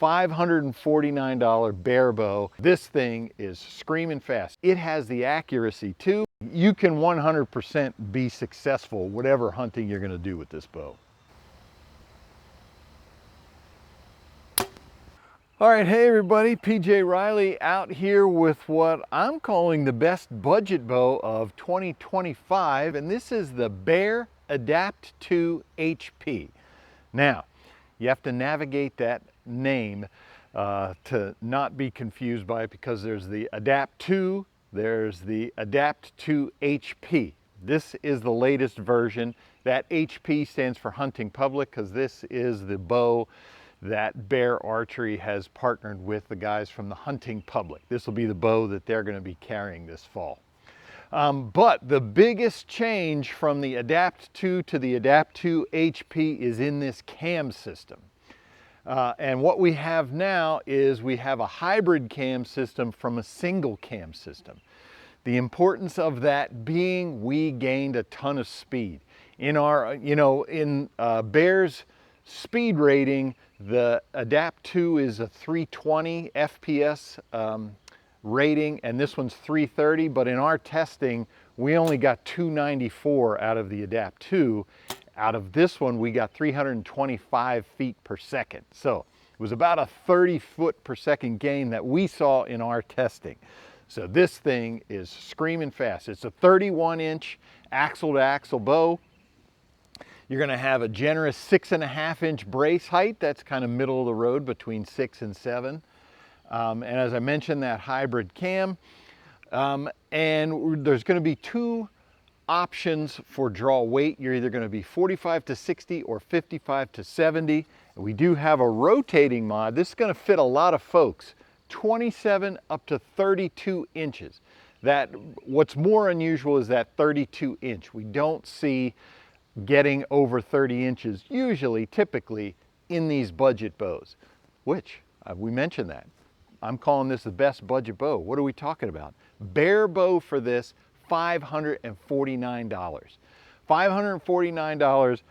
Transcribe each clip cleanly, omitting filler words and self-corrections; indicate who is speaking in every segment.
Speaker 1: $549 Bear bow. This thing is screaming fast. It has the accuracy too. You can 100% be successful whatever hunting you're going to do with this bow. All right, hey everybody, PJ Riley out here with what I'm calling the best budget bow of 2025, and this is the Bear Adapt 2 HP. Now, you have to navigate that name to not be confused by it, because there's the Adapt 2, there's the Adapt 2 HP. This is the latest version. That HP stands for Hunting Public, because this is the bow that Bear Archery has partnered with the guys from the Hunting Public. This will be the bow that they're going to be carrying this fall. But the biggest change from the Adapt 2 to the Adapt 2 HP is in this cam system. And what we have now is we have a hybrid cam system from a single cam system. The importance of that being, we gained a ton of speed. In our, in Bear's speed rating, the Adapt 2 is a 320 FPS rating, and this one's 330, but in our testing, we only got 294 out of the Adapt 2. Out of this one, we got 325 feet per second. So it was about a 30 foot per second gain that we saw in our testing. So this thing is screaming fast. It's a 31-inch axle-to-axle bow. You're going to have a generous 6.5-inch brace height. That's kind of middle of the road between 6 and 7. And as I mentioned, that hybrid cam. And there's going to be two options for draw weight. You're either going to be 45 to 60 or 55 to 70. And we do have a rotating mod. This is going to fit a lot of folks. 27 up to 32 inches. What's more unusual is that 32 inch. We don't see getting over 30 inches usually, typically, in these budget bows, which we mentioned that. I'm calling this the best budget bow. What are we talking about? Bear bow for this, $549. $549,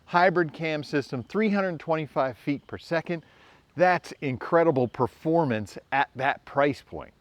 Speaker 1: hybrid cam system, 325 feet per second. That's incredible performance at that price point.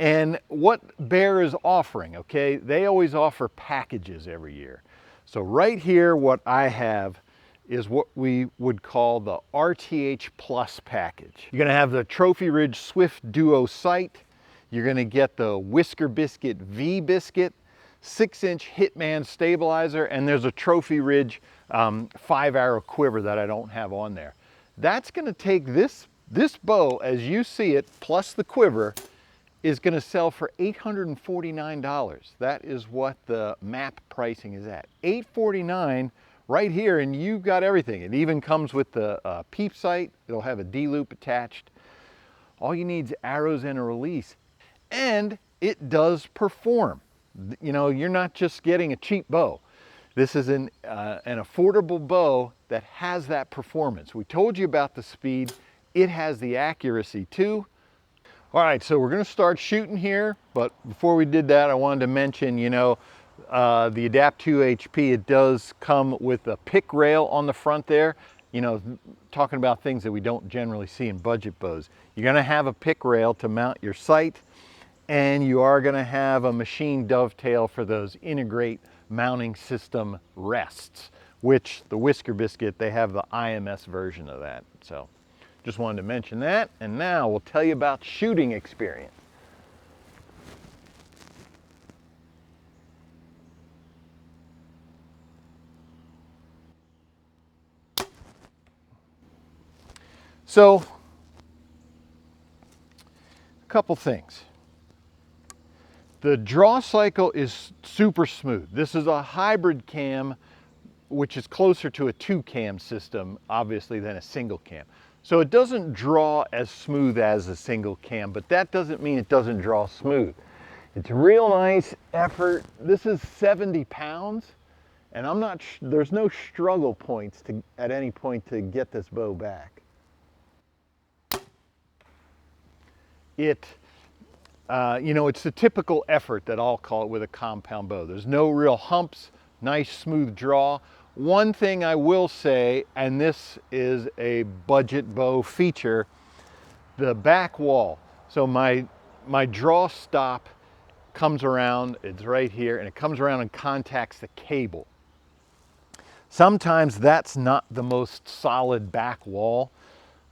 Speaker 1: And what Bear is offering, okay, they always offer packages every year. So right here, what I have is what we would call the RTH Plus package. You're gonna have the Trophy Ridge Swift Duo sight. You're gonna get the Whisker Biscuit V Biscuit, 6-inch Hitman stabilizer, and there's a Trophy Ridge 5-arrow quiver that I don't have on there. That's gonna take this bow, as you see it, plus the quiver, is going to sell for $849. That is what the MAP pricing is at. $849 right here, and you've got everything. It even comes with the peep sight. It'll have a D-loop attached. All you need is arrows and a release. And it does perform. You know, you're not just getting a cheap bow. This is an affordable bow that has that performance. We told you about the speed. It has the accuracy too. All right, so we're going to start shooting here, but before we did that, I wanted to mention, the Adapt 2 HP, it does come with a pick rail on the front there. Talking about things that we don't generally see in budget bows. You're going to have a pick rail to mount your sight, and you are going to have a machine dovetail for those integrate mounting system rests, which the Whisker Biscuit, they have the IMS version of that. So just wanted to mention that, and now we'll tell you about shooting experience. So, a couple things. The draw cycle is super smooth. This is a hybrid cam, which is closer to a 2-cam system, obviously, than a single cam. So it doesn't draw as smooth as a single cam, but that doesn't mean it doesn't draw smooth. It's real nice effort. This is 70 pounds, and there's no struggle points at any point to get this bow back. It's the typical effort that I'll call it with a compound bow. There's no real humps, nice smooth draw. One thing I will say, and this is a budget bow feature, the back wall. So my draw stop comes around, it's right here, and it comes around and contacts the cable. Sometimes that's not the most solid back wall.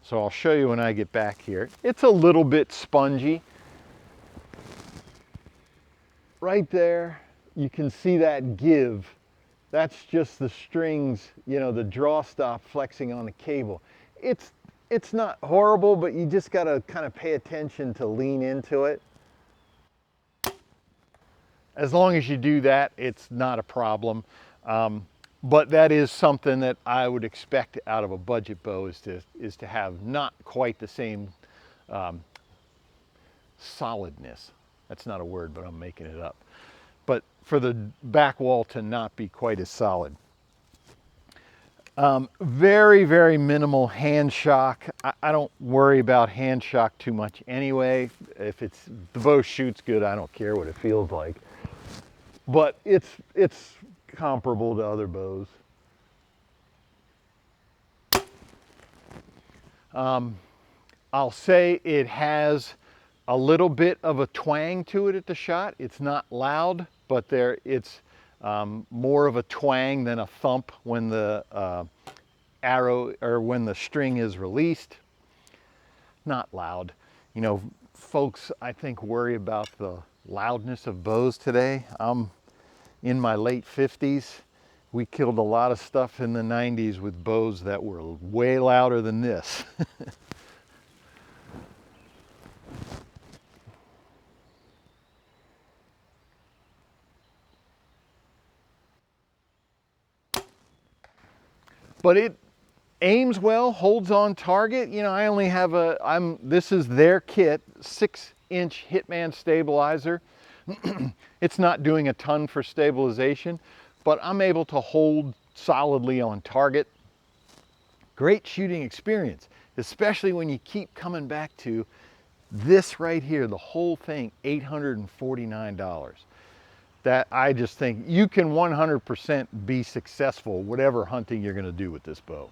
Speaker 1: So I'll show you when I get back here. It's a little bit spongy. Right there, you can see that give. That's just the strings, you know, the draw stop flexing on the cable. It's not horrible, but you just gotta kind of pay attention to lean into it. As long as you do that, it's not a problem. But that is something that I would expect out of a budget bow is to have not quite the same solidness. That's not a word, but I'm making it up. But for the back wall to not be quite as solid. Very, very minimal hand shock. I don't worry about hand shock too much anyway. If the bow shoots good, I don't care what it feels like. But it's comparable to other bows. I'll say it has a little bit of a twang to it at the shot. It's not loud, but it's more of a twang than a thump when the arrow or when the string is released. Not loud. You know, folks, I think, worry about the loudness of bows today. I'm in my late 50s. We killed a lot of stuff in the 90s with bows that were way louder than this. But it aims well, holds on target. You know, I only have this is their kit, 6-inch Hitman stabilizer. It's not doing a ton for stabilization, but I'm able to hold solidly on target. Great shooting experience, especially when you keep coming back to this right here, the whole thing, $849. That I just think you can 100% be successful whatever hunting you're going to do with this bow.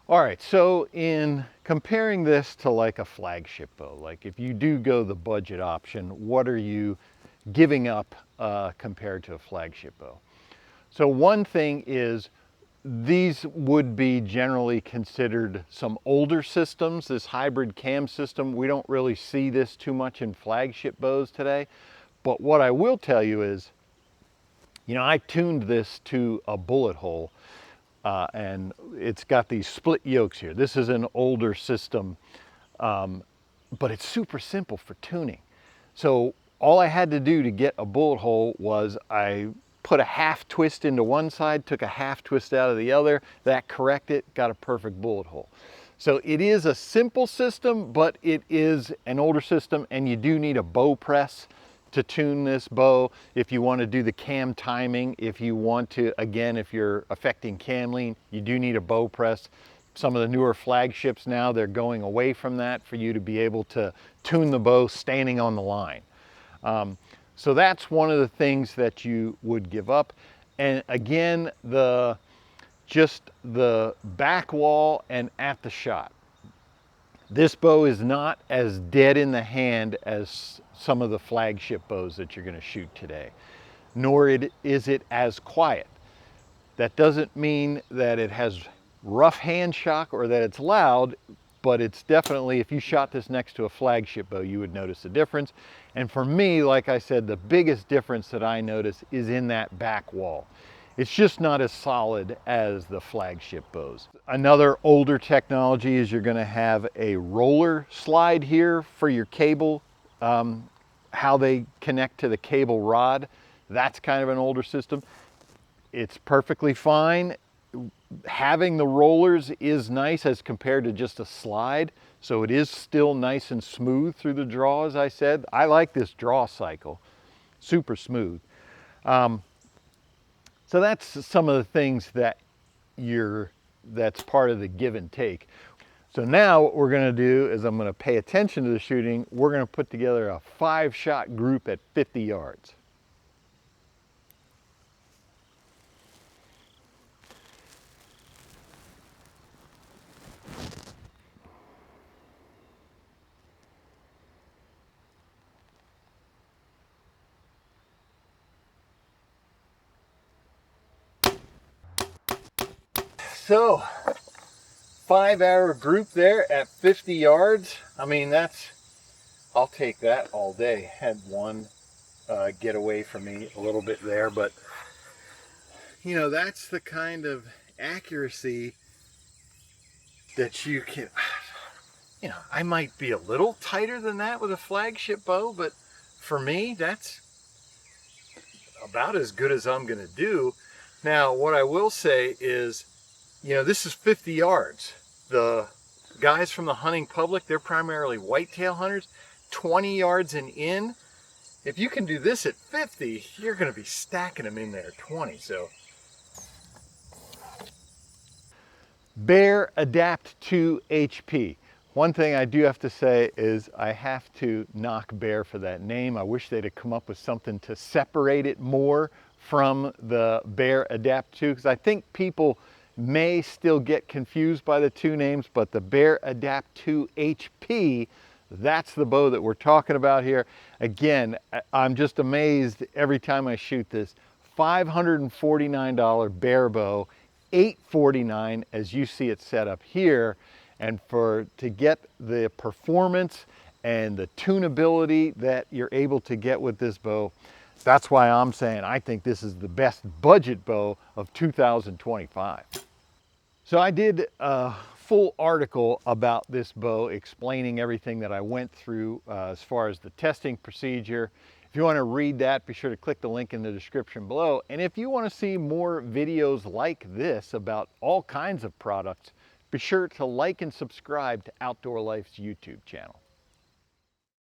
Speaker 1: All right, so in comparing this to like a flagship bow, like if you do go the budget option, what are you giving up compared to a flagship bow? So one thing is these would be generally considered some older systems. This hybrid cam system, we don't really see this too much in flagship bows today. But what I will tell you is, you know, I tuned this to a bullet hole and it's got these split yokes here. This is an older system, but it's super simple for tuning. So all I had to do to get a bullet hole was I put a half twist into one side, took a half twist out of the other, that corrected, got a perfect bullet hole. So it is a simple system, but it is an older system, and you do need a bow press to tune this bow if you want to do the cam timing. If you want to, again, if you're affecting cam lean, you do need a bow press. Some of the newer flagships now, they're going away from that for you to be able to tune the bow standing on the line. So that's one of the things that you would give up. And again, just the back wall and at the shot. This bow is not as dead in the hand as some of the flagship bows that you're going to shoot today, nor is it as quiet. That doesn't mean that it has rough hand shock or that it's loud, but it's definitely, if you shot this next to a flagship bow, you would notice a difference. And for me, like I said, the biggest difference that I notice is in that back wall. It's just not as solid as the flagship bows. Another older technology is you're going to have a roller slide here for your cable, how they connect to the cable rod. That's kind of an older system. It's perfectly fine. Having the rollers is nice as compared to just a slide. So it is still nice and smooth through the draw, as I said. I like this draw cycle, super smooth. So that's some of the things that that's part of the give and take. So now what we're gonna do is I'm gonna pay attention to the shooting. We're gonna put together a 5-shot group at 50 yards. So 5-arrow group there at 50 yards. I mean, I'll take that all day. Had one get away from me a little bit there, but you know, that's the kind of accuracy that you can, you know, I might be a little tighter than that with a flagship bow, but for me, that's about as good as I'm gonna do. Now, what I will say is, you know, this is 50 yards. The guys from the hunting public, they're primarily whitetail hunters, 20 yards and in. If you can do this at 50, you're gonna be stacking them in there at 20, so. Bear Adapt 2 HP. One thing I do have to say is I have to knock Bear for that name. I wish they'd have come up with something to separate it more from the Bear Adapt 2, because I think people may still get confused by the two names, but the Bear Adapt 2 HP, that's the bow that we're talking about here. Again, I'm just amazed every time I shoot this. $549 Bear bow, $849 as you see it set up here. And to get the performance and the tunability that you're able to get with this bow, that's why I'm saying I think this is the best budget bow of 2025. So I did a full article about this bow explaining everything that I went through as far as the testing procedure. If you want to read that, be sure to click the link in the description below. And if you want to see more videos like this about all kinds of products, be sure to like and subscribe to Outdoor Life's YouTube channel.